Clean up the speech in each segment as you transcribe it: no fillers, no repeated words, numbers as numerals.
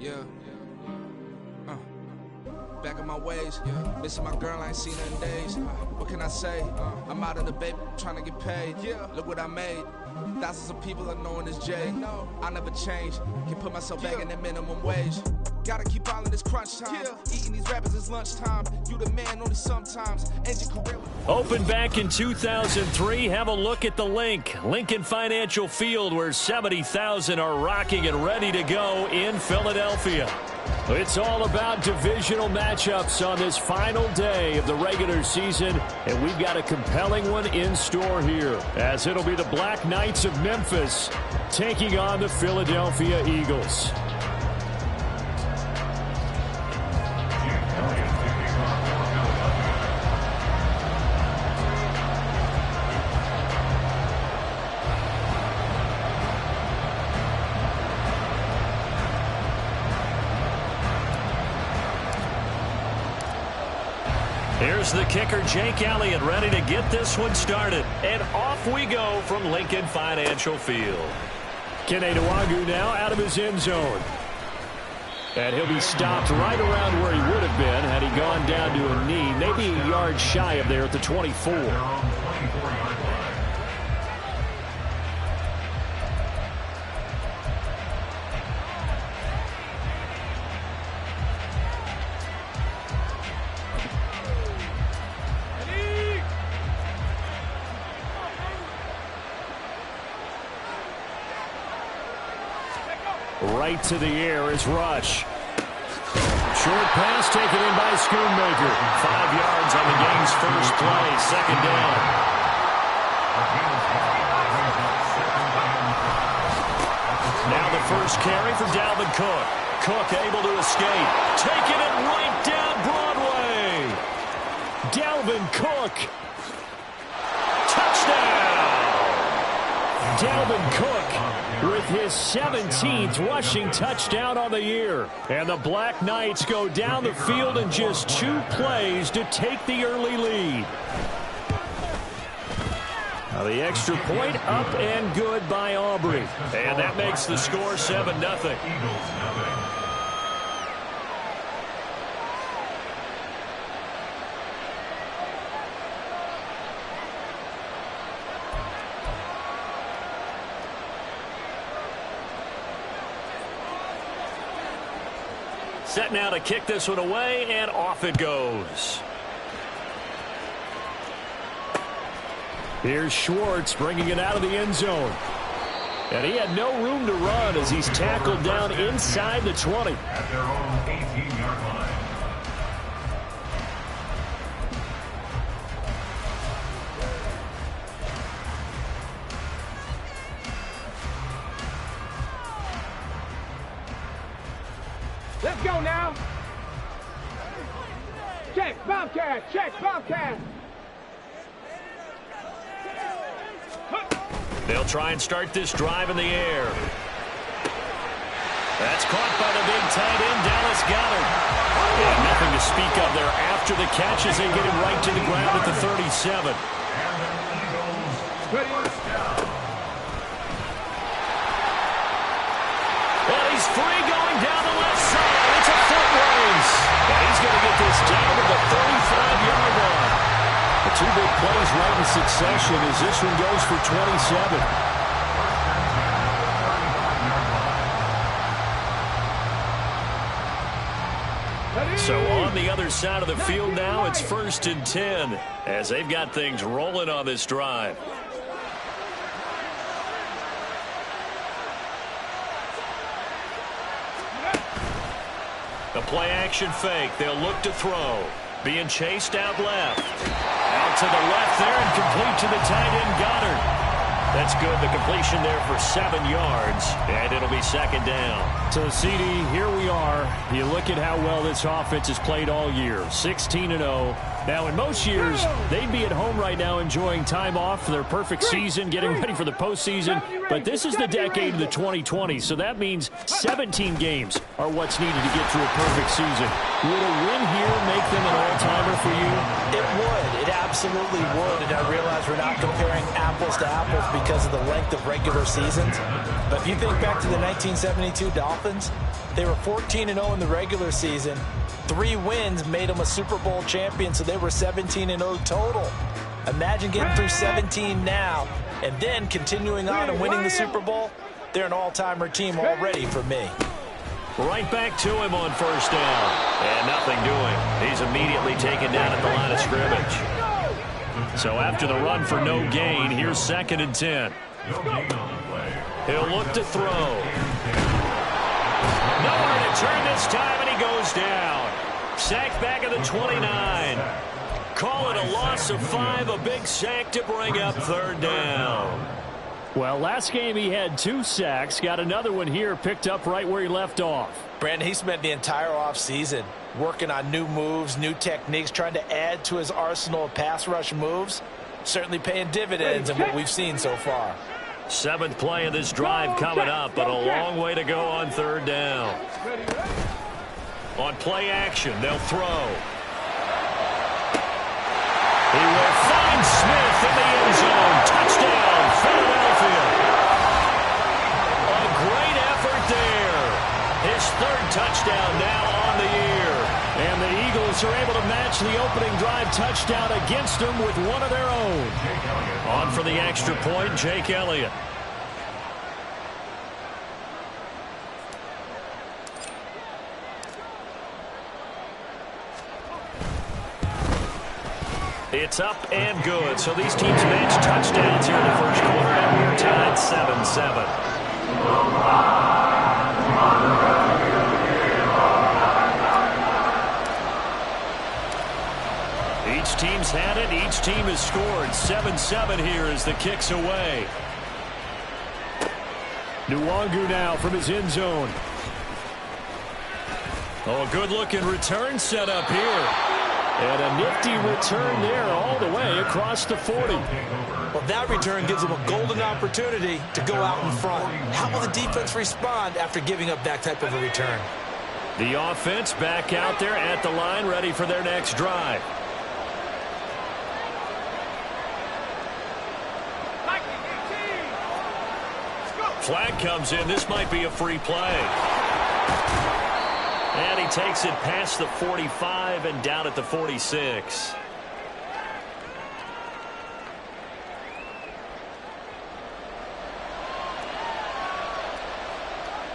Yeah. Back on my ways, missing my girl, I ain't seen her in days. What can I say? I'm out of the baby, trying to get paid. Look what I made. Thousands of people are knowing this Jay. I never change. Can put myself back in the minimum wage. Gotta keep all in this crunch time. Eating these rappers is lunchtime. You the man only sometimes. End your career. Opened back in 2003. Have a look at the link. Lincoln Financial Field, where 70,000 are rocking and ready to go in Philadelphia. It's all about divisional matchups on this final day of the regular season, and we've got a compelling one in store here, as it'll be the Black Knights of Memphis taking on the Philadelphia Eagles. Here's the kicker, Jake Elliott, ready to get this one started. And off we go from Lincoln Financial Field. Kene Nwangwu now out of his end zone. And he'll be stopped right around where he would have been had he gone down to a knee, maybe a yard shy of there at the 24. Right to the air is Rush. Short pass taken in by Schoonmaker. 5 yards on the game's first play. Second down. Now the first carry for Dalvin Cook. Cook able to escape. Taking it right down Broadway. Dalvin Cook. Touchdown. Dalvin Cook with his 17th rushing touchdown on the year. And the Black Knights go down the field in just 2 plays to take the early lead. Now the extra point up and good by Aubrey. And that makes the score 7-0. Set now to kick this one away, and off it goes. Here's Schwartz bringing it out of the end zone. And he had no room to run as he's tackled down inside the 20. At their own 18-yard line. Let's go now. Check, Bobcat. Check, Bobcat. They'll try and start this drive in the air. That's caught by the big tight end, Dallas Goedert. And nothing to speak of there after the catch as they get him right to the ground at the 37. And he's free going down the left side. It's a foot race. And he's going to get this down to the 35-yard line. The 2 big plays right in succession as this one goes for 27. So on the other side of the field now, it's 1st and 10 as they've got things rolling on this drive. The play-action fake. They'll look to throw. Being chased out left. Out to the left there and complete to the tight end, Goddard. That's good. The completion there for 7 yards, and it'll be 2nd down. So, CD, here we are. You look at how well this offense has played all year. 16-0. Now, in most years, they'd be at home right now enjoying time off for their perfect season, getting ready for the postseason. But this is the decade of the 2020s, so that means 17 games are what's needed to get through a perfect season. Would a win here make them an all-timer for you? It would. It absolutely would. And I realize we're not comparing apples to apples because of the length of regular seasons. But if you think back to the 1972 Dolphins, They were 14-0 in the regular season. 3 wins made them a Super Bowl champion, so they were 17-0 total. Imagine getting through 17 now and then continuing on and winning the Super Bowl. They're an all-timer team already for me. Right back to him on first down. And nothing doing. He's immediately taken down at the line of scrimmage. So after the run for no gain, here's 2nd and 10. He'll look to throw. Nowhere to turn this time, and he goes down. Sacked back at the 29. Call it a loss of 5, a big sack to bring up 3rd down. Well, last game he had 2 sacks. Got another one here, picked up right where he left off. Brandon, he spent the entire offseason working on new moves, new techniques, trying to add to his arsenal of pass rush moves. Certainly paying dividends in what we've seen so far. 7th play of this drive coming up, but a long way to go on 3rd down. On play action, they'll throw. He will find Smith in the end zone. Touchdown, Philadelphia. A great effort there. His 3rd touchdown now on the year. And the Eagles are able to match the opening drive touchdown against them with one of their own. On for the extra point, Jake Elliott. It's up and good. So these teams match touchdowns here in the first quarter, and we're tied 7-7. Each team's had it. Each team has scored. 7-7 here as the kick's away. Nwangu now from his end zone. Oh, good-looking return set up here. And a nifty return there all the way across the 40. Well, that return gives them a golden opportunity to go out in front. How will the defense respond after giving up that type of a return? The offense back out there at the line, ready for their next drive. Flag comes in. This might be a free play. And he takes it past the 45 and down at the 46.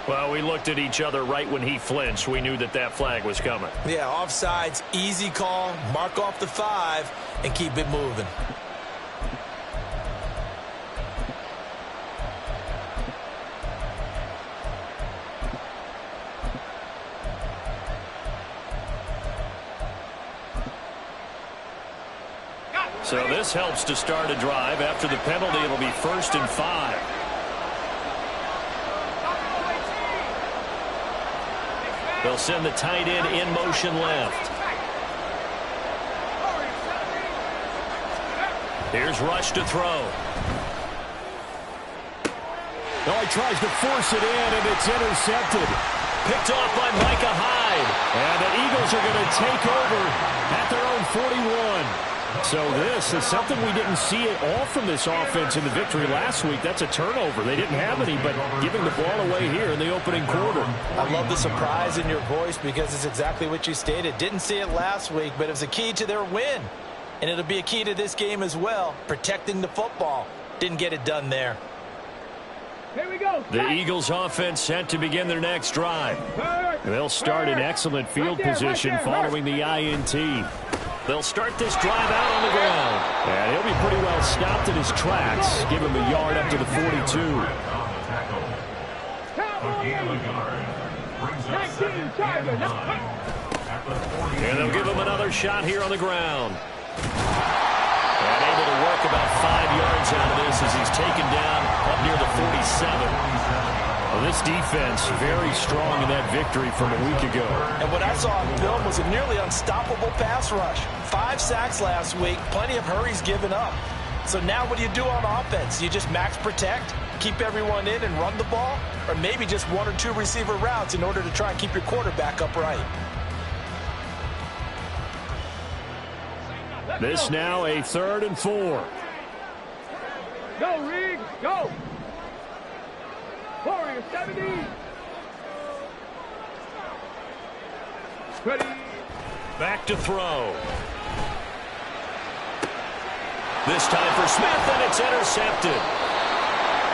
Well, we looked at each other right when he flinched. We knew that that flag was coming. Yeah, offsides, easy call, mark off the 5, and keep it moving. So this helps to start a drive. After the penalty, it'll be 1st and 5. They'll send the tight end in motion left. Here's Rush to throw. Oh, he tries to force it in, and it's intercepted. Picked off by Micah Hyde. And the Eagles are going to take over at their own 41. So this is something we didn't see at all from this offense in the victory last week. That's a turnover. They didn't have any, but giving the ball away here in the opening quarter. I love the surprise in your voice because it's exactly what you stated. Didn't see it last week, but it was a key to their win. And it'll be a key to this game as well, protecting the football. Didn't get it done there. Here we go. The Eagles offense set to begin their next drive. They'll start in excellent field position following the INT. They'll start this drive out on the ground. And he'll be pretty well stopped in his tracks. Give him a yard up to the 42. And they'll give him another shot here on the ground. And able to work about 5 yards out of this as he's taken down up near the 47. Well, this defense very strong in that victory from a week ago. And what I saw on film was a nearly unstoppable pass rush. 5 sacks last week, plenty of hurries given up. So now what do you do on offense? You just max protect, keep everyone in and run the ball, or maybe just 1 or 2 receiver routes in order to try and keep your quarterback upright. This now a 3rd and 4. Go, Riggs, go. Warrior 70. Ready. Back to throw. This time for Smith, and it's intercepted.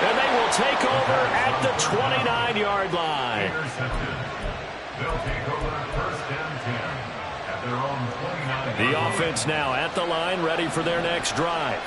And they will take over at the 29-yard line. Intercepted. They'll take over first and 10 at their own 29. The offense now at the line, ready for their next drive.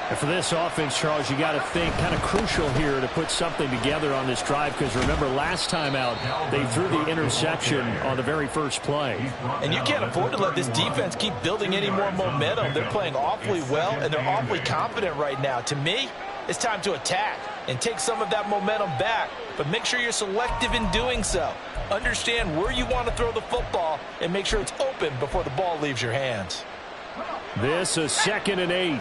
And for this offense, Charles, you got to think kind of crucial here to put something together on this drive, because remember last time out they threw the interception on the very first play. And you can't afford to let this defense keep building any more momentum. They're playing awfully well, and they're awfully confident right now. To me, it's time to attack and take some of that momentum back, but make sure you're selective in doing so. Understand where you want to throw the football and make sure it's open before the ball leaves your hands. This is 2nd and 8.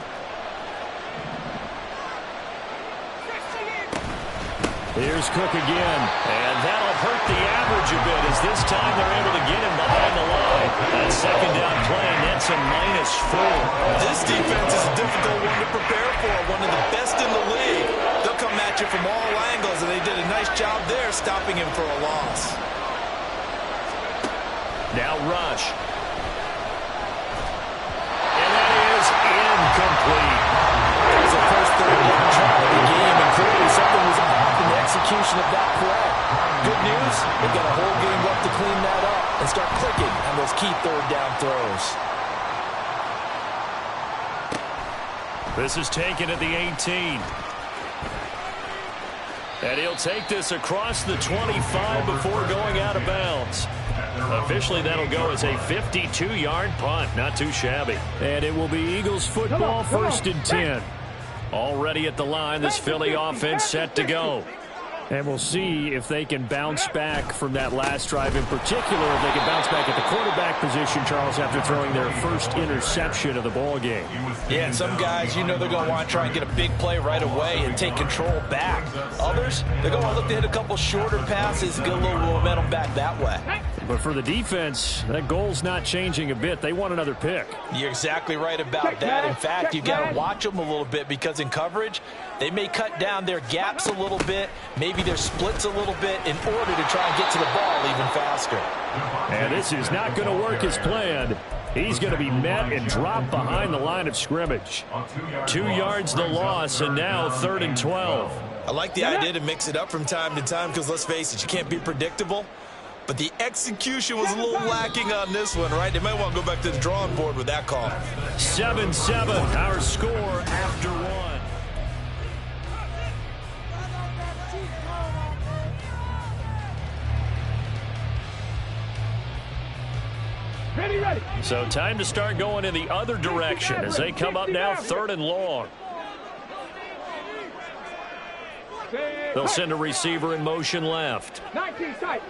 Here's Cook again. And that'll hurt the average a bit, as this time they're able to get him behind the line. That second down play nets a -4. This defense is a difficult one to prepare for, one of the best in the league. They'll come at you from all angles, and they did a nice job there stopping him for a loss. Now Rush. And that is incomplete. It was the first third-down try of the game, and clearly something was off in the execution of that play. Good news, they've got a whole game left to clean that up and start clicking on those key third-down throws. This is taken at the 18. And he'll take this across the 25 before going out of bounds. Officially, that'll go as a 52-yard punt. Not too shabby. And it will be Eagles football, 1st and 10. Already at the line, this Philly offense set to go. And we'll see if they can bounce back from that last drive, in particular, if they can bounce back at the quarterback position, Charles, after throwing their first interception of the ball game. Yeah, and some guys, you know they're going to want to try and get a big play right away and take control back. Others, they're going to look to hit a couple shorter passes and get a little momentum back that way. But for the defense, that goal's not changing a bit. They want another pick. You're exactly right about that. In fact, you got to watch them a little bit, because in coverage, they may cut down their gaps a little bit, maybe their splits a little bit, in order to try and get to the ball even faster. And this is not going to work as planned. He's going to be met and dropped behind the line of scrimmage. 2 yards the loss, and now 3rd and 12. I like the idea to mix it up from time to time, because let's face it, you can't be predictable. But the execution was a little lacking on this one, right? They might want to go back to the drawing board with that call. 7-7, our score after 1. Ready. So time to start going in the other direction as they come up now 3rd and long. They'll send a receiver in motion left. 19 tight.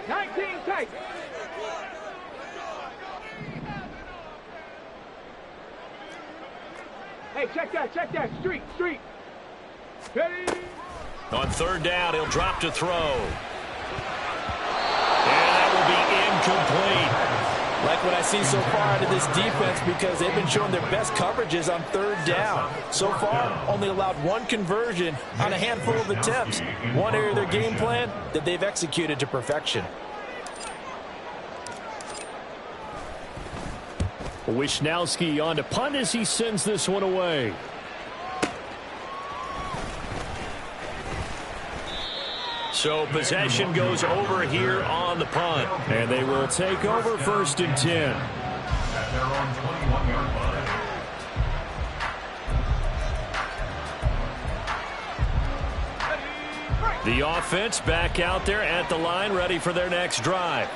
Hey, check that. Street. Ready. On 3rd down, he'll drop to throw. And that will be incomplete. Like what I've seen so far out of this defense, because they've been showing their best coverages on 3rd down. So far, only allowed 1 conversion on a handful of attempts. One area of their game plan that they've executed to perfection. Wisnowski on to punt as he sends this one away. So possession goes over here on the punt. And they will take over 1st and 10. At their own 21-yard line. The offense back out there at the line, ready for their next drive.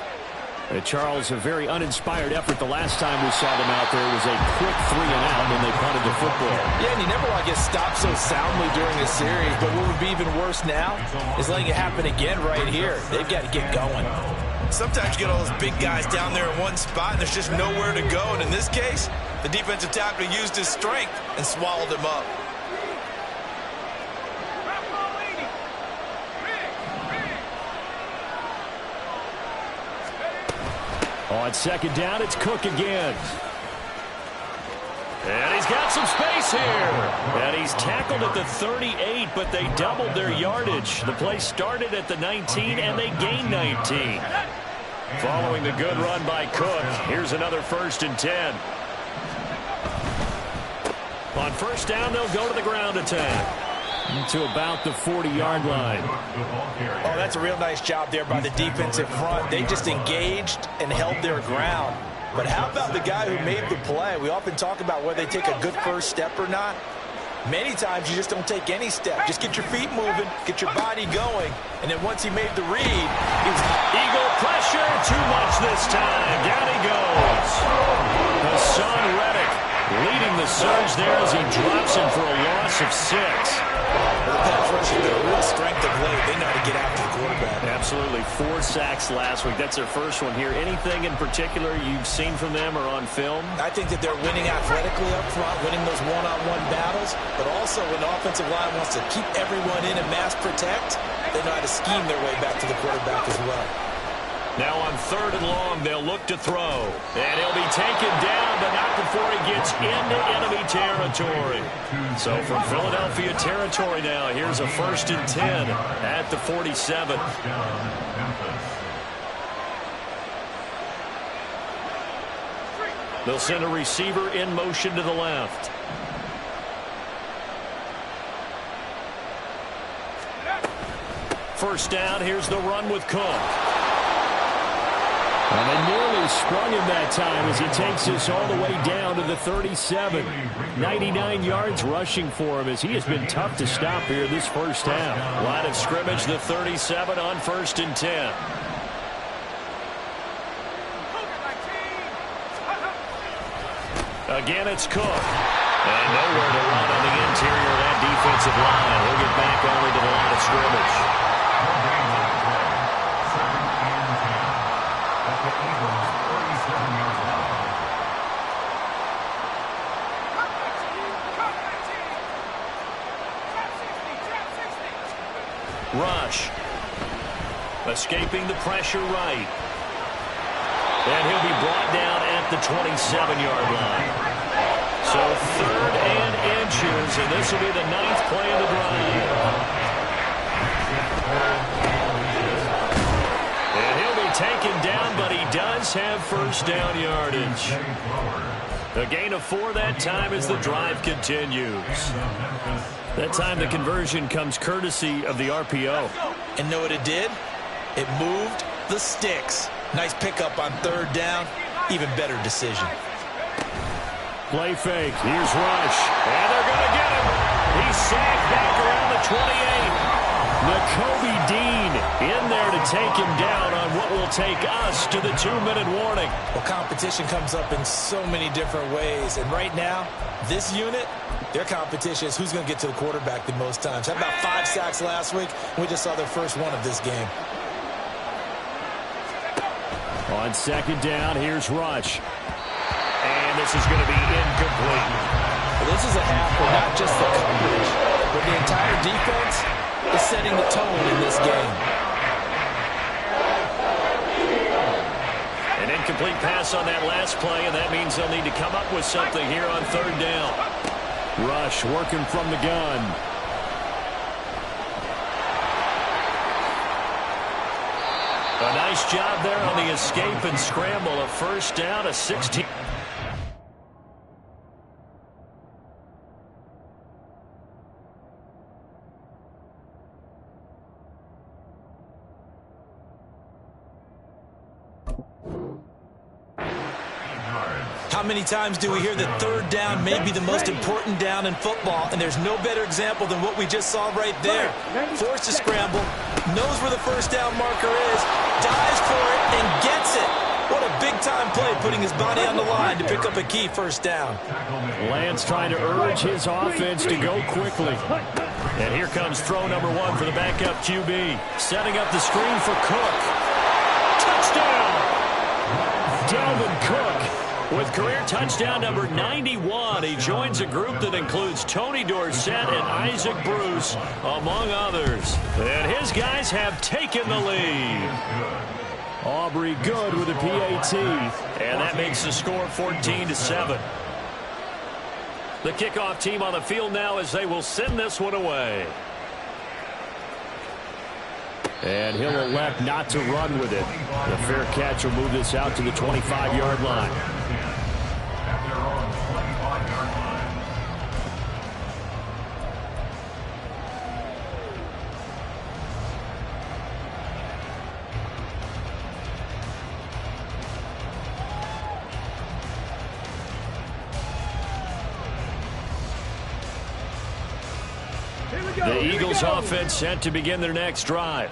Charles, a very uninspired effort. The last time we saw them out there was a quick 3-and-out when they punted the football. Yeah, and you never want to get stopped so soundly during a series, but what would be even worse now is letting it happen again right here. They've got to get going. Sometimes you get all those big guys down there in one spot, and there's just nowhere to go. And in this case, the defensive tackle used his strength and swallowed him up. On 2nd down, it's Cook again. And he's got some space here. And he's tackled at the 38, but they doubled their yardage. The play started at the 19, and they gained 19. Following the good run by Cook, here's another 1st and 10. On 1st down, they'll go to the ground attack. To about the 40-yard line. Oh, that's a real nice job there by the defensive front. They just engaged and held their ground. But how about the guy who made the play? We often talk about whether they take a good first step or not. Many times you just don't take any step. Just get your feet moving, get your body going, and then once he made the read, he was Eagle pressure, too much this time. Down he goes. Hassan Reddick leading the surge there as he drops him for a loss of 6. The pass rush is their real strength of late. They know how to get after the quarterback. Absolutely. 4 sacks last week. That's their first one here. Anything in particular you've seen from them or on film? I think that they're winning athletically up front, winning those one-on-one battles, but also when the offensive line wants to keep everyone in and mass protect, they know how to scheme their way back to the quarterback as well. Now on 3rd and long, they'll look to throw. And he'll be taken down, but not before he gets into enemy territory. So from Philadelphia territory now, here's a 1st and 10 at the 47. They'll send a receiver in motion to the left. First down, here's the run with Cook. And they nearly sprung him that time as he takes this all the way down to the 37. 99 yards rushing for him as he has been tough to stop here this first half. Line of scrimmage, the 37 on 1st and 10. Again, it's Cook. And nowhere to run on the interior of that defensive line. He'll get back only to the line of scrimmage. Rush. Escaping the pressure right. And he'll be brought down at the 27-yard line. So 3rd and inches, and this will be the 9th play of the drive. And he'll be taken down, but he does have 1st down yardage. A gain of 4 that time as the drive continues. That time the conversion comes courtesy of the RPO. And know what it did? It moved the sticks. Nice pickup on 3rd down. Even better decision. Play fake. Here's Rush. And they're going to get him. He's sacked back around the 28. Nakobe Dean in there to take him down on what will take us to the 2-minute warning. Well, competition comes up in so many different ways. And right now, this unit, their competition is who's going to get to the quarterback the most times. How about 5 sacks last week? We just saw their first one of this game. On 2nd down, here's Rush. And this is going to be incomplete. Well, this is a half where not just the coverage, but the entire defense is setting the tone in this game. An incomplete pass on that last play, and that means they'll need to come up with something here on 3rd down. Rush working from the gun. A nice job there on the escape and scramble. A 1st down, a 16. How many times do we hear that 3rd down may be the most important down in football, and there's no better example than what we just saw right there. Forced to scramble, knows where the 1st down marker is, dives for it, and gets it. What a big-time play, putting his body on the line to pick up a key 1st down. Lance trying to urge his offense to go quickly. And here comes throw number 1 for the backup QB. Setting up the screen for Cook. Touchdown! Dalvin Cook with career touchdown number 91. He joins a group that includes Tony Dorsett and Isaac Bruce, among others. And his guys have taken the lead. Aubrey good with a PAT. And that makes the score 14-7. The kickoff team on the field now as they will send this one away. And he'll elect not to run with it. The fair catch will move this out to the 25-yard line. At their own 25-yard line. The Eagles offense set to begin their next drive.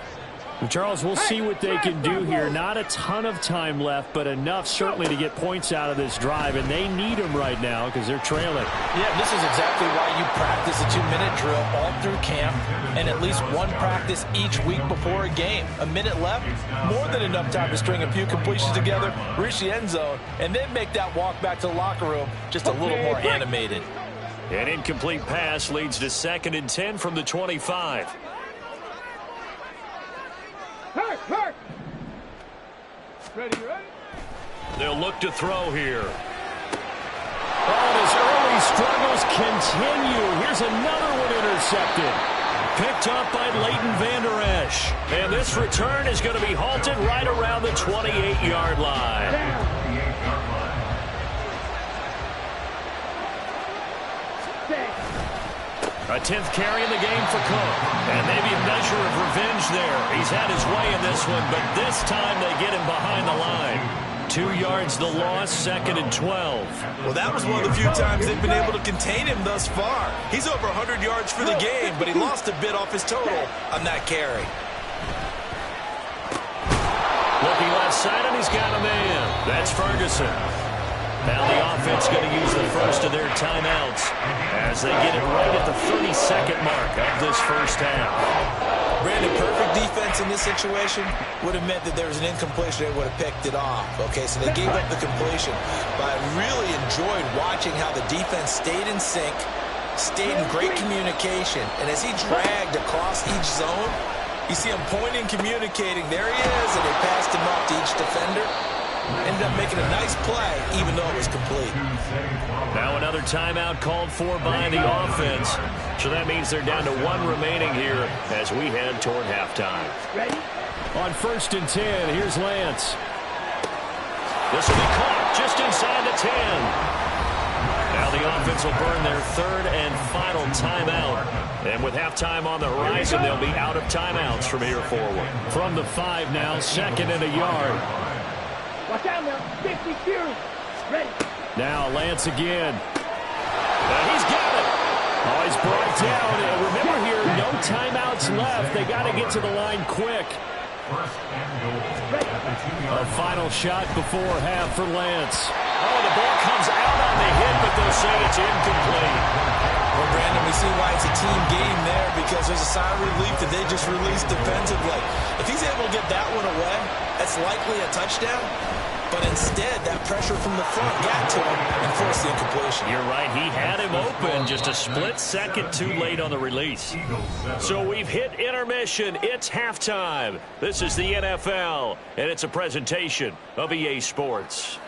Charles, we'll see what they can do here. Not a ton of time left, but enough certainly to get points out of this drive, and they need them right now because they're trailing. Yeah, this is exactly why you practice a 2-minute drill all through camp and at least one practice each week before a game. A minute left, more than enough time to string a few completions together, reach the end zone, and then make that walk back to the locker room just a little more animated. An incomplete pass leads to 2nd and 10 from the 25. Hurt! Ready? They'll look to throw here. Oh, and his early struggles continue. Here's another one intercepted. Picked up by Leighton Vander Esch. And this return is going to be halted right around the 28-yard line. A 10th carry in the game for Cook. And maybe a measure of revenge there. He's had his way in this one, but this time they get him behind the line. 2 yards the loss, 2nd and 12. Well, that was one of the few times they've been able to contain him thus far. He's over 100 yards for the game, but he lost a bit off his total on that carry. Looking left side, and he's got a man. That's Ferguson. Now the offense going to use the first of their timeouts as they get it right at the 32nd mark of this first half. Brandon, perfect defense in this situation would have meant that there was an incompletion. They would have picked it off. Okay, so they gave up the completion. But I really enjoyed watching how the defense stayed in sync, stayed in great communication. And as he dragged across each zone, you see him pointing, communicating. There he is, and they passed him off to each defender. Ended up making a nice play, even though it was complete. Now another timeout called for by the offense. So that means they're down to 1 remaining here as we head toward halftime. Ready? On 1st and 10, here's Lance. This will be caught just inside the 10. Now the offense will burn their 3rd and final timeout. And with halftime on the horizon, they'll be out of timeouts from here forward. From the 5 now, 2nd and a yard. Watch out now. 50 series. Ready? Now Lance again. He's got it. Oh, he's brought down. Remember here, no timeouts left. They got to get to the line quick. A final shot before half for Lance. Oh, the ball comes out on the hit, but they'll say it's incomplete. Well, Brandon, we see why it's a team game there because there's a sigh of relief that they just released defensively. If he's able to get that one away, that's likely a touchdown. But instead, that pressure from the front got to him and forced the incompletion. You're right. He had him open just a split second too late on the release. So we've hit intermission. It's halftime. This is the NFL, and it's a presentation of EA Sports.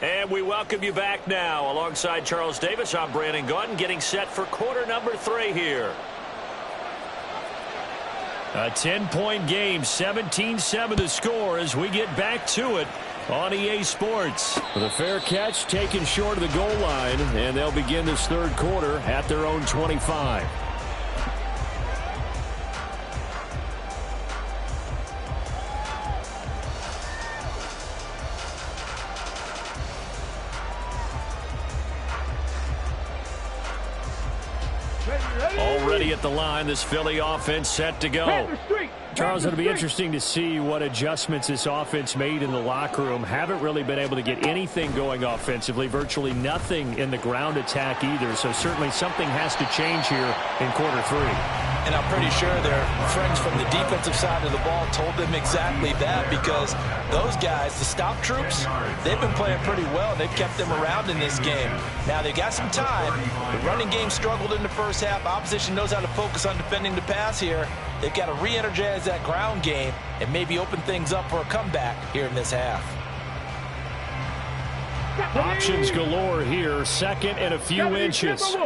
And we welcome you back now. Alongside Charles Davis, I'm Brandon Gaudin, getting set for quarter number 3 here. A 10-point game, 17-7 the score as we get back to it on EA Sports. The fair catch taken short of the goal line, and they'll begin this 3rd quarter at their own 25. Already at the line, this Philly offense set to go. Charles, it'll be interesting to see what adjustments this offense made in the locker room. Haven't really been able to get anything going offensively, virtually nothing in the ground attack either. So certainly something has to change here in quarter 3. And I'm pretty sure their friends from the defensive side of the ball told them exactly that because those guys, the stop troops, they've been playing pretty well. They've kept them around in this game. Now, they've got some time. The running game struggled in the first half. Opposition knows how to focus on defending the pass here. They've got to re-energize that ground game and maybe open things up for a comeback here in this half. Options galore here. Second and a few inches.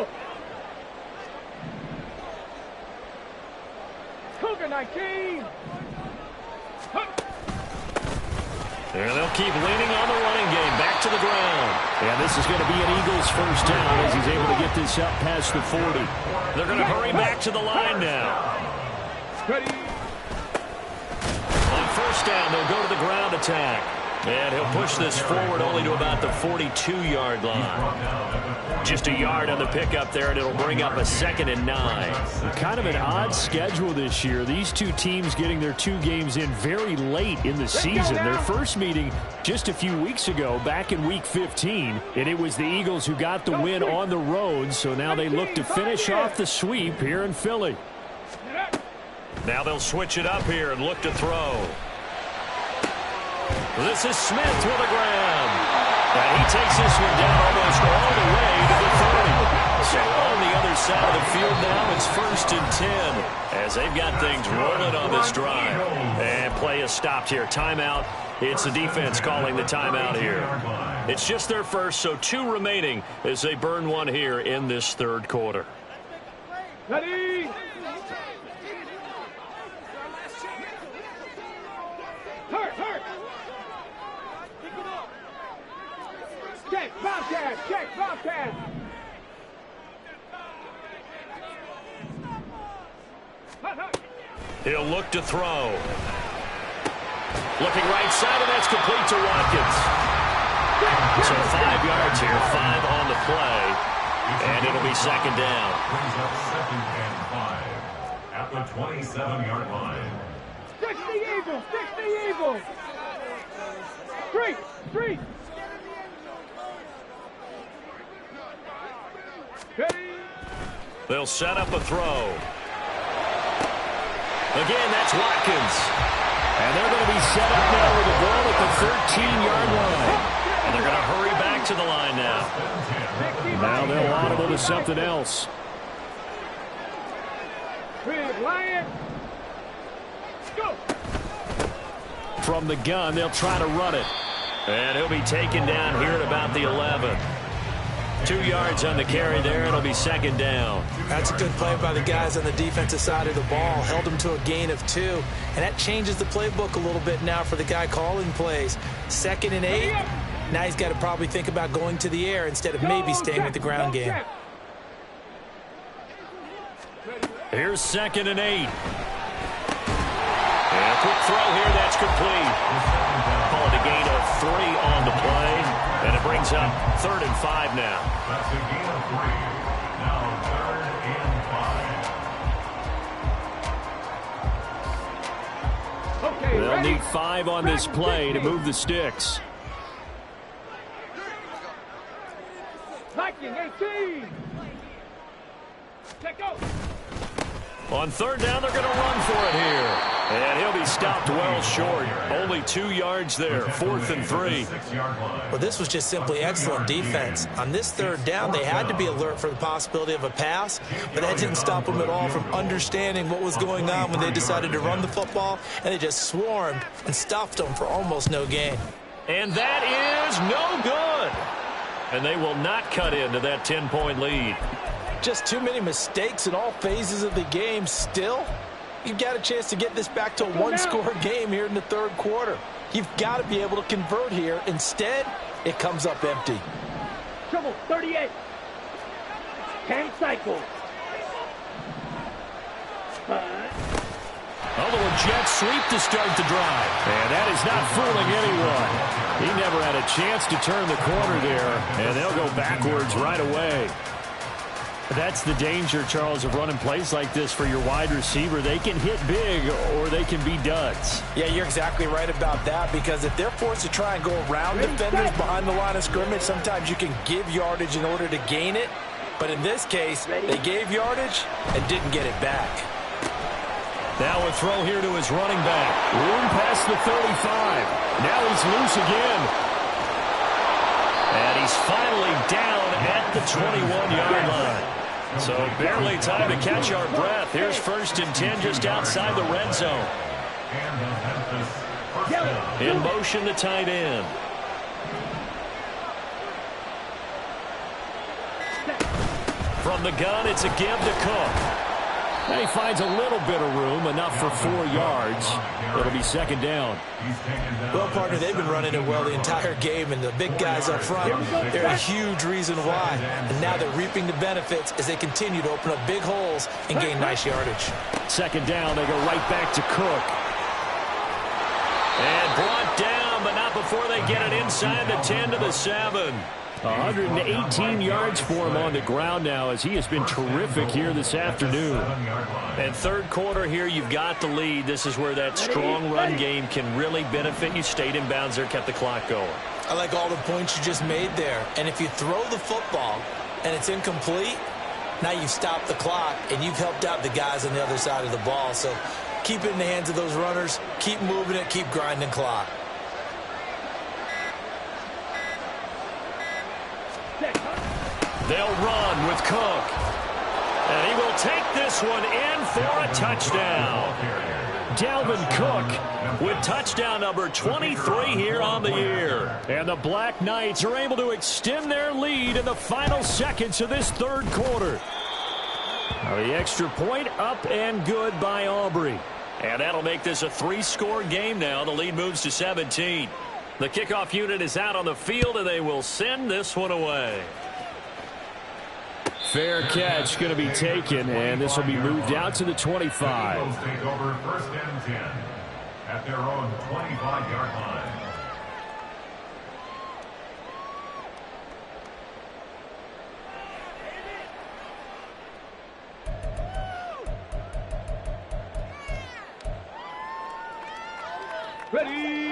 Cougar 19. And they'll keep leaning on the running game. Back to the ground. And this is going to be an Eagles first down as he's able to get this up past the 40. They're going to hurry back to the line now. Ready. On first down, they'll go to the ground attack. And he'll push this forward only to about the 42-yard line. Just a yard on the pickup there, and it'll bring up a 2nd and 9. Kind of an odd schedule this year. These two teams getting their 2 games in very late in the season. Their first meeting just a few weeks ago, back in Week 15, and it was the Eagles who got the win on the road, so now they look to finish off the sweep here in Philly. Now they'll switch it up here and look to throw. This is Smith with a grab. And he takes this one down almost all the way to the 30. So on the other side of the field now, it's 1st and 10 as they've got things rolling on this drive. And play is stopped here. Timeout. It's the defense calling the timeout here. It's just their first, so 2 remaining as they burn one here in this 3rd quarter. Ready. Hurt. Check, Bobcat! Check, Bobcat! He'll look to throw. Looking right side, and that's complete to Watkins. So 5 yards here, 5 on the play, and it'll be 2nd down. Brings up 2nd and 5 at the 27-yard line. Fix the Eagles! Fix the Eagles! Street! They'll set up a throw. Again, that's Watkins. And they're going to be set up now with a ball at the 13-yard line. And they're going to hurry back to the line now. Now they'll audible to something else. Lion! Go! From the gun, they'll try to run it. And he'll be taken down here at about the 11. 2 yards on the carry there, and it'll be 2nd down. That's a good play by the guys on the defensive side of the ball. Held them to a gain of 2. And that changes the playbook a little bit now for the guy calling plays. 2nd and 8. Now he's got to probably think about going to the air instead of maybe staying with the ground game. Here's 2nd and 8. And a quick throw here, that's complete. Call it a gain of 3 on the play. And it brings up 3rd and 5 now. That's a gain of 3. Now 3rd and 5. Okay, they'll ready? need 5 on this play to move the sticks. Viking 18! Check out! On 3rd down, they're going to run for it here. And he'll be stopped well short. Only 2 yards there. 4th and 3. Well, this was just simply excellent defense. On this 3rd down, they had to be alert for the possibility of a pass, but that didn't stop them at all from understanding what was going on when they decided to run the football, and they just swarmed and stuffed them for almost no gain. And that is no good. And they will not cut into that 10-point lead. Just too many mistakes in all phases of the game. Still, you've got a chance to get this back to a one-score game here in the 3rd quarter. You've got to be able to convert here. Instead, it comes up empty. Trouble 38. 10 cycles. Oh, the jet sweep to start the drive. And that is not fooling anyone. He never had a chance to turn the corner there, and they'll go backwards right away. That's the danger, Charles, of running plays like this for your wide receiver. They can hit big or they can be duds. Yeah, you're exactly right about that, because if they're forced to try and go around defenders behind the line of scrimmage, sometimes you can give yardage in order to gain it. But in this case, they gave yardage and didn't get it back. Now a throw here to his running back. Room past the 35. Now he's loose again. And he's finally down at the 21-yard line. So barely time to catch our breath. Here's 1st and 10 just outside the red zone. In motion, the tight end. From the gun, it's a give to Cook. And he finds a little bit of room, enough for 4 yards. It'll be second down. Well, partner, they've been running it well the entire game, and the big guys up front, they're a huge reason why. And now they're reaping the benefits as they continue to open up big holes and gain nice yardage. Second down, they go right back to Cook. And brought down, but not before they get it inside the 10 to the 7. 118 yards for him on the ground now, as he has been terrific here this afternoon. And third quarter here, you've got the lead. This is where that strong run game can really benefit you. Stayed in bounds there, kept the clock going. I like all the points you just made there. And if you throw the football and it's incomplete, now you've stopped the clock and you've helped out the guys on the other side of the ball. So keep it in the hands of those runners. Keep moving it. Keep grinding clock. They'll run with Cook. And he will take this one in for a touchdown. Dalvin Cook with touchdown number 23 here on the year. And the Black Knights are able to extend their lead in the final seconds of this third quarter. The extra point up and good by Aubrey. And that'll make this a 3-score game now. The lead moves to 17. The kickoff unit is out on the field, and they will send this one away. Fair catch going to be taken, and this will be moved out to the 25. Eagles take over first and 10 at their own 25-yard line.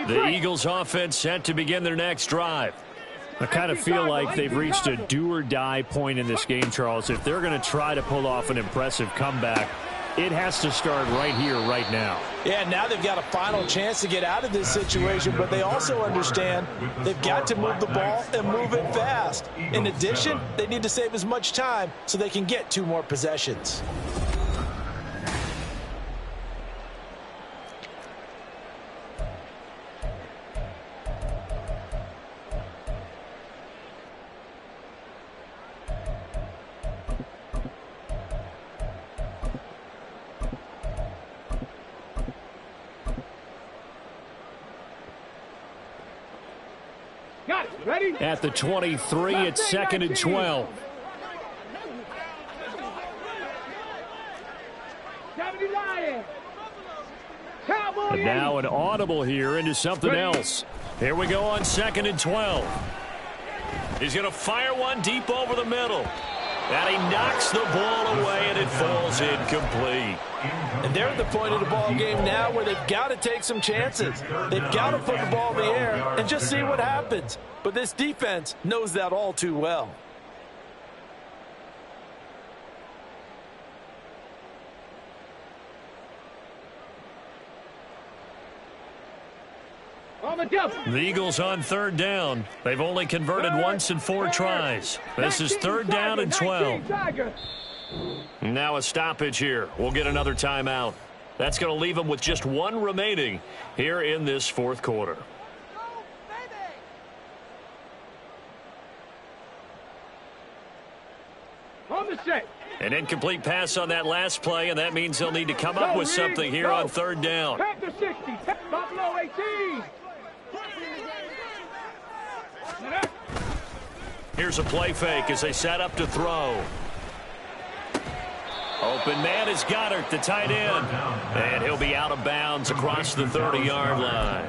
The Eagles offense set to begin their next drive. I kind of feel like they've reached a do-or-die point in this game, Charles. If they're going to try to pull off an impressive comeback, it has to start right here, right now. Yeah, now they've got a final chance to get out of this situation, but they also understand they've got to move the ball and move it fast. In addition, they need to save as much time so they can get 2 more possessions. At the 23, it's second and 12. And now an audible here into something else. Here we go on second and 12. He's going to fire one deep over the middle. And he knocks the ball away, and it falls incomplete. And they're at the point of the ball game now where they've got to take some chances. They've got to put the ball in the air and just see what happens. But this defense knows that all too well. The Eagles on third down. They've only converted once in 4 tries. This is third down and 12. Now a stoppage here. We'll get another timeout. That's going to leave them with just 1 remaining here in this fourth quarter. An incomplete pass on that last play, and that means they'll need to come up with something here on third down. Panther 60, Buffalo 18. Here's a play fake as they set up to throw. Open man is Goddard, the tight end. And he'll be out of bounds across the 30-yard line.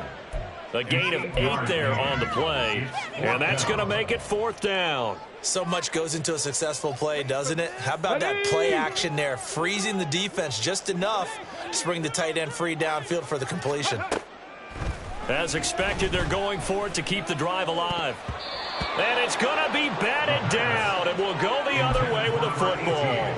A gain of 8 there on the play. And that's going to make it fourth down. So much goes into a successful play, doesn't it? How about that play action there, freezing the defense just enough to bring the tight end free downfield for the completion. As expected, they're going for it to keep the drive alive. And it's going to be batted down, and will go the other way with the football.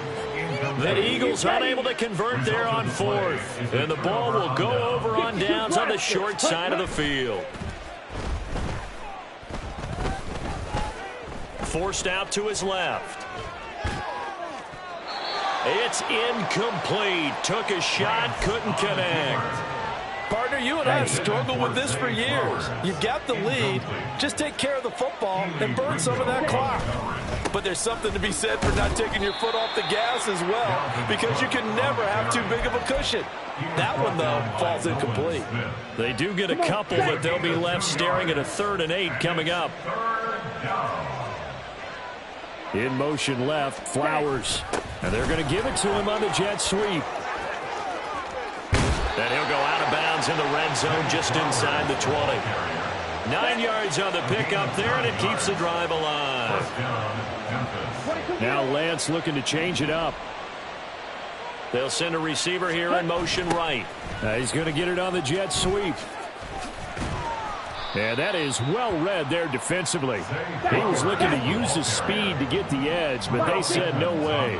The Eagles unable to convert there on fourth, and the ball will go over on downs on the short side of the field. Forced out to his left. It's incomplete. Took a shot, couldn't connect. Partner, you and I have struggled with this for years. You've got the lead. Just take care of the football and burn some of that clock. But there's something to be said for not taking your foot off the gas as well, because you can never have too big of a cushion. That one, though, falls incomplete. They do get a couple, but they'll be left staring at a 3rd and 8 coming up. In motion left, Flowers. And they're going to give it to him on the jet sweep. And he'll go out of bounds in the red zone just inside the 20. 9 yards on the pickup there, and it keeps the drive alive. Now Lance looking to change it up. They'll send a receiver here in motion right. He's going to get it on the jet sweep. And that is well read there defensively. He was looking to use his speed to get the edge, but they said no way.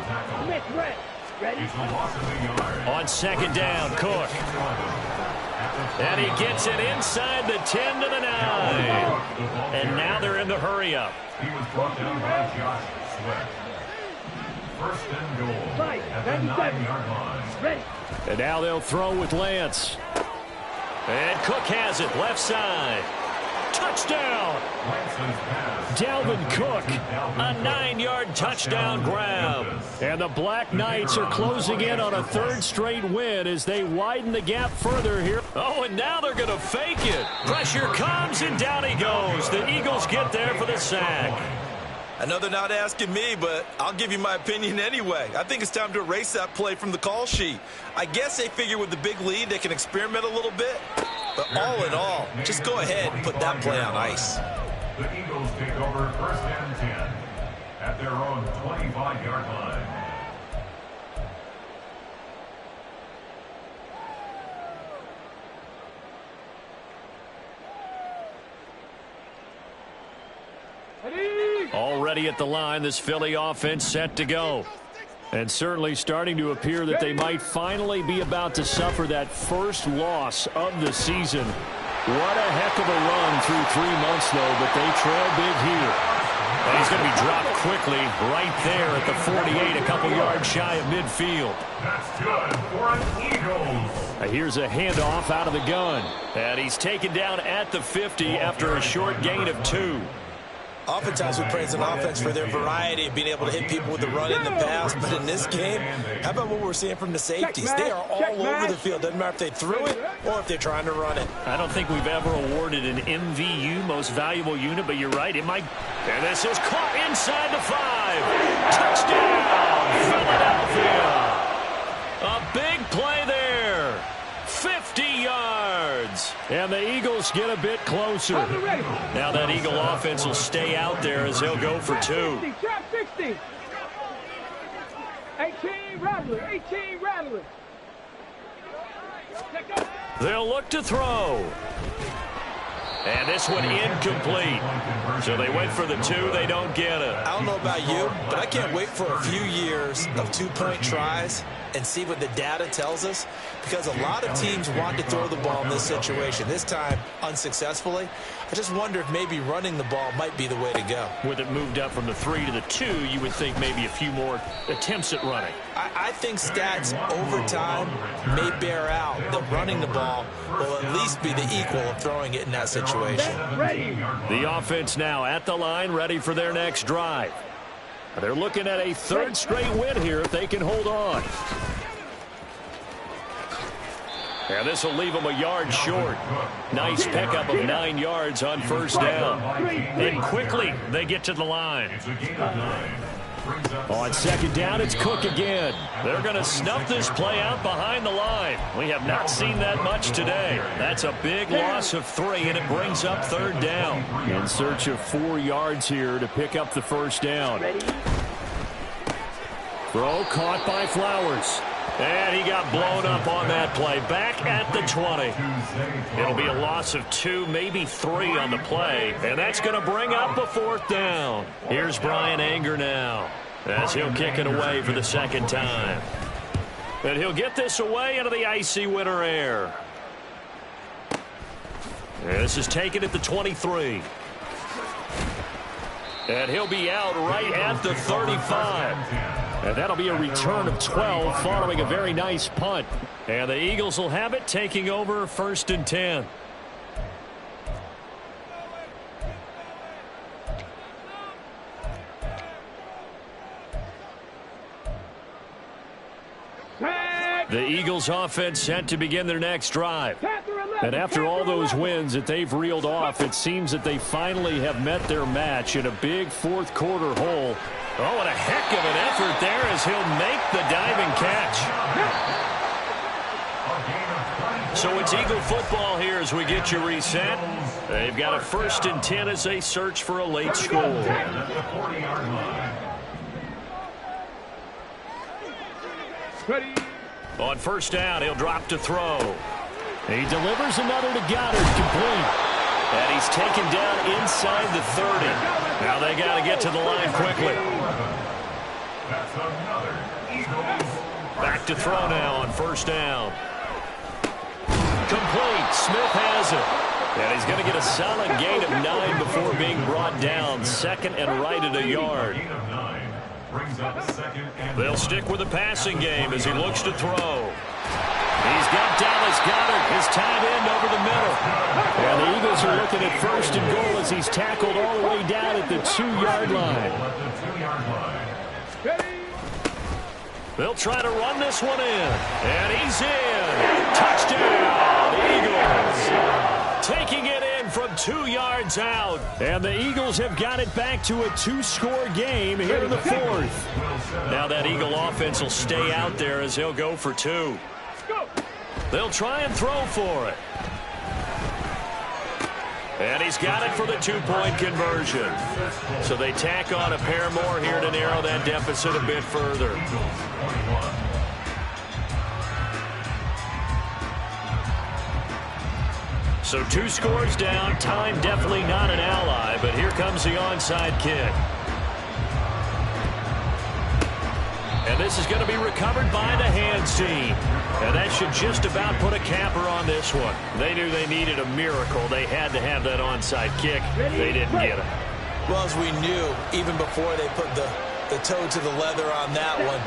On 2nd down, Cook. And he gets it inside the 10 to the 9. And now they're in the hurry-up. He was brought down by Josh Sweat. 1st and goal at the 9-yard line. And now they'll throw with Lance. And Cook has it, left side. Touchdown! Dalvin Cook, a 9-yard touchdown grab. And the Black Knights are closing in on a 3rd straight win as they widen the gap further here. Oh, and now they're going to fake it. Pressure comes, and down he goes. The Eagles get there for the sack. I know they're not asking me, but I'll give you my opinion anyway. I think it's time to erase that play from the call sheet. I guess they figure with the big lead they can experiment a little bit. But all in all, just go ahead and put that play on ice. The Eagles take over 1st and 10 at their own 25-yard line. Already at the line, this Philly offense set to go. And certainly starting to appear that they might finally be about to suffer that first loss of the season. What a heck of a run through 3 months, though, but they trail big here. And he's going to be dropped quickly right there at the 48, a couple yards shy of midfield. That's good for an Eagles. Here's a handoff out of the gun. And he's taken down at the 50 after a short gain of 2. Oftentimes we praise an offense for their variety of being able to hit people with the run in the pass, but in this game, how about what we're seeing from the safeties? They are all over the field. Doesn't matter if they threw it or if they're trying to run it. I don't think we've ever awarded an MVU, most valuable unit, but you're right, it might. And this is caught inside the 5. Touchdown, Philadelphia. A big play there. 50 yards. And the Eagles get a bit closer. Now that Eagle offense will stay out there as they'll go for 2. 60. 18 Rattler. They'll look to throw. And this one incomplete. So they went for the 2. They don't get it. I don't know about you, but I can't wait for a few years of 2-point tries and see what the data tells us, because a lot of teams want to throw the ball in this situation. This time, unsuccessfully. I just wonder if maybe running the ball might be the way to go. With it moved up from the 3 to the 2, you would think maybe a few more attempts at running. I think stats over time may bear out that running the ball will at least be the equal of throwing it in that situation. The offense now at the line, ready for their next drive. They're looking at a 3rd straight win here if they can hold on. And this will leave them a yard short. Nice pickup of 9 yards on 1st down. And quickly they get to the line. On 2nd down, it's Cook again. They're going to snuff this play out behind the line. We have not seen that much today. That's a big loss of 3, and it brings up 3rd down. In search of 4 yards here to pick up the 1st down. Throw caught by Flowers. And he got blown up on that play. Back at the 20. It'll be a loss of 2, maybe 3 on the play. And that's going to bring up a 4th down. Here's Brian Anger now as he'll kick it away for the 2nd time. And he'll get this away into the icy winter air. And this is taken at the 23. And he'll be out right at the 35. And that'll be a return of 12 following a very nice punt. And the Eagles will have it, taking over 1st and 10. The Eagles offense set to begin their next drive. And after all those wins that they've reeled off, it seems that they finally have met their match in a big fourth quarter hole. Oh, and a heck of an effort there as he'll make the diving catch. So it's Eagle football here as we get you reset. They've got a 1st and 10 as they search for a late score. Ready. On 1st down, he'll drop to throw. He delivers another to Goddard, complete. And he's taken down inside the 30. Now they got to get to the line quickly. Back to throw now on 1st down. Complete. Smith has it. And he's going to get a solid gain of 9 before being brought down. 2nd and right at a yard. They'll stick with the passing game as he looks to throw. He's got Dallas Goedert, his tight end, over the middle. And the Eagles are looking at 1st and goal as he's tackled all the way down at the 2-yard line. They'll try to run this one in. And he's in. Touchdown, Eagles. Taking it in from 2 yards out. And the Eagles have got it back to a 2-score game here in the 4th. Now that Eagle offense will stay out there as they'll go for 2. They'll try and throw for it. And he's got it for the 2-point conversion. So they tack on a pair more here to narrow that deficit a bit further. So 2 scores down. Time definitely not an ally, but here comes the onside kick. And this is going to be recovered by the hands team. And that should just about put a capper on this one. They knew they needed a miracle. They had to have that onside kick. They didn't get it. Well, as we knew, even before they put the toe to the leather on that one,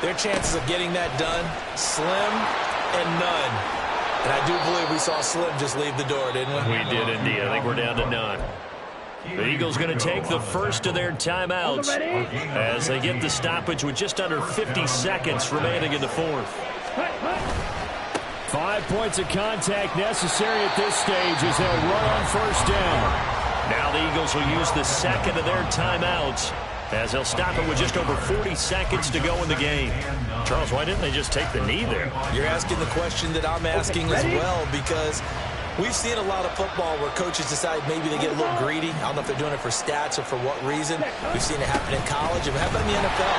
their chances of getting that done, slim and none. And I do believe we saw Slim just leave the door, didn't we? We did indeed. I think we're down to none. The Eagles going to take the first of their timeouts as they get the stoppage with just under 50 seconds remaining in the 4th. 5 points of contact necessary at this stage as they'll run on 1st down. Now the Eagles will use the 2nd of their timeouts as they'll stop it with just over 40 seconds to go in the game. Charles, why didn't they just take the knee there? You're asking the question that I'm asking as well, because we've seen a lot of football where coaches decide maybe they get a little greedy. I don't know if they're doing it for stats or for what reason. We've seen it happen in college. And how about in the NFL?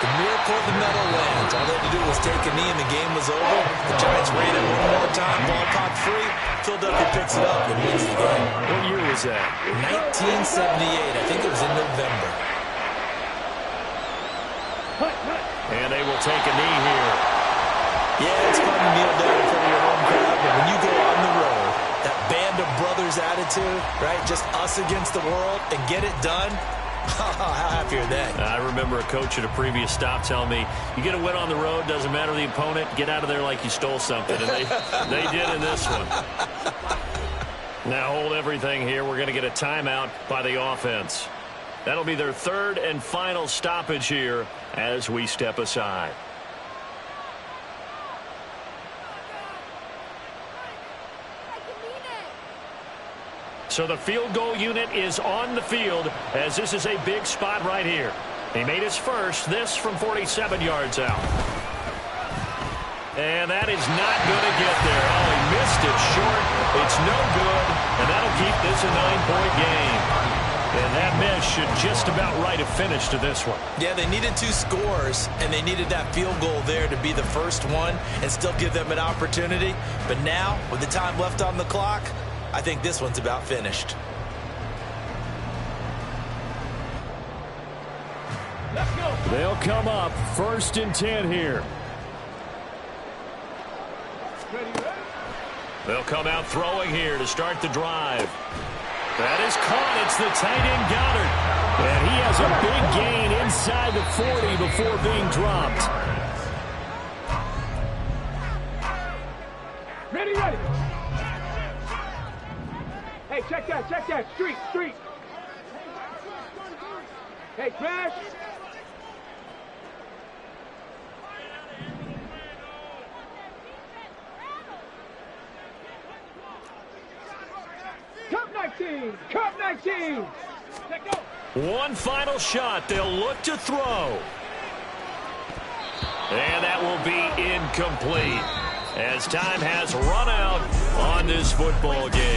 The miracle of the medal lands. All they had to do was take a knee and the game was over. The Giants ran it one more time. Ball popped free. Philadelphia picks it up and wins the game. What year was that? 1978. I think it was in November. And they will take a knee here. Yeah, it's fun to kneel down in front of your home crowd, but when you go on the road, that band of brothers attitude, right? Just us against the world and get it done. How happy are they? I remember a coach at a previous stop telling me, you get a win on the road, doesn't matter the opponent, get out of there like you stole something. And they did in this one. Now hold everything here. We're going to get a timeout by the offense. That'll be their 3rd and final stoppage here as we step aside. So the field goal unit is on the field as this is a big spot right here. He made his first, this from 47 yards out. And that is not going to get there. Oh, he missed it short. It's no good, and that'll keep this a 9-point game. And that miss should just about write a finish to this one. Yeah, they needed 2 scores, and they needed that field goal there to be the first one and still give them an opportunity. But now, with the time left on the clock, I think this one's about finished. Let's go. They'll come up 1st and 10 here. They'll come out throwing here to start the drive. That is caught. It's the tight end Goddard. And he has a big gain inside the 40 before being dropped. Ready, ready. Hey, check that. Street. Hey, crash. Cup 19. Let go. One final shot. They'll look to throw. And that will be incomplete as time has run out on this football game.